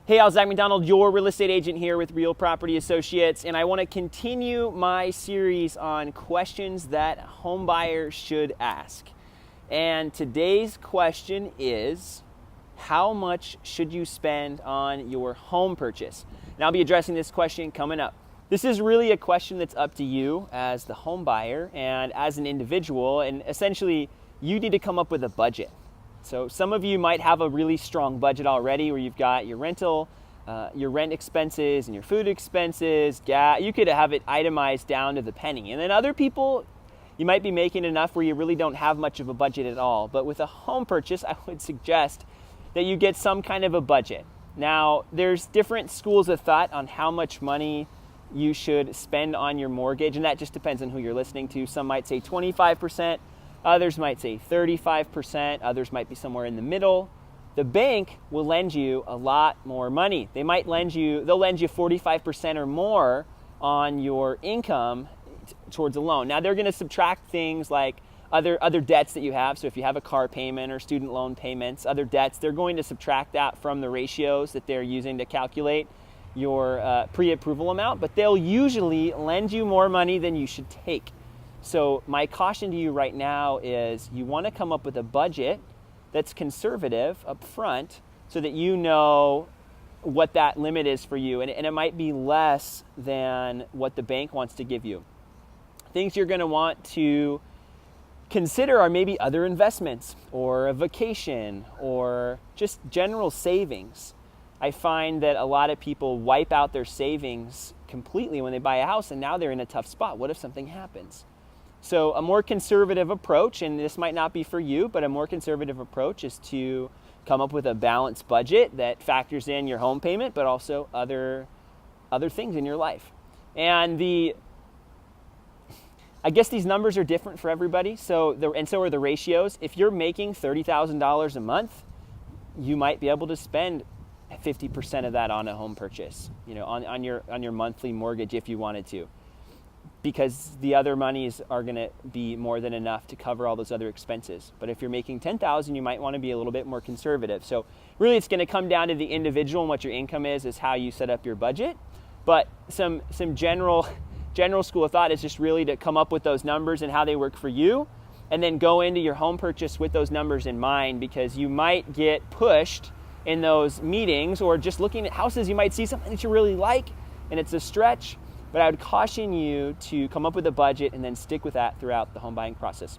Hey, I'm Zach McDonald, your real estate agent here with Real Property Associates, and I want to continue my series on questions that home buyers should ask. And today's question is, how much should you spend on your home purchase? And I'll be addressing this question coming up. This is really a question that's up to you as the home buyer and as an individual, and essentially you need to come up with a budget. So some of you might have a really strong budget already where you've got your rental, your rent expenses and your food expenses, gas. You could have it itemized down to the penny. And then other people, you might be making enough where you really don't have much of a budget at all. But with a home purchase, I would suggest that you get some kind of a budget. Now, there's different schools of thought on how much money you should spend on your mortgage, and that just depends on who you're listening to. Some might say 25%. Others might say 35%, others might be somewhere in the middle. The bank will lend you a lot more money. They'll lend you 45% or more on your income towards a loan. Now they're gonna subtract things like other debts that you have. So if you have a car payment or student loan payments, other debts, they're going to subtract that from the ratios that they're using to calculate your pre-approval amount, but they'll usually lend you more money than you should take. So my caution to you right now is you want to come up with a budget that's conservative up front so that you know what that limit is for you. And it might be less than what the bank wants to give you. Things you're going to want to consider are maybe other investments or a vacation or just general savings. I find that a lot of people wipe out their savings completely when they buy a house, and now they're in a tough spot. What if something happens? So a more conservative approach, and this might not be for you, but a more conservative approach is to come up with a balanced budget that factors in your home payment, but also other things in your life. And I guess these numbers are different for everybody. So are the ratios. If you're making $30,000 a month, you might be able to spend 50% of that on a home purchase, on your monthly mortgage if you wanted to, because the other monies are going to be more than enough to cover all those other expenses. But if you're making $10,000, you might want to be a little bit more conservative. So really it's going to come down to the individual, and what your income is how you set up your budget. But some general school of thought is just really to come up with those numbers and how they work for you, and then go into your home purchase with those numbers in mind, because you might get pushed in those meetings, or just looking at houses, you might see something that you really like and it's a stretch. But I would caution you to come up with a budget and then stick with that throughout the home buying process.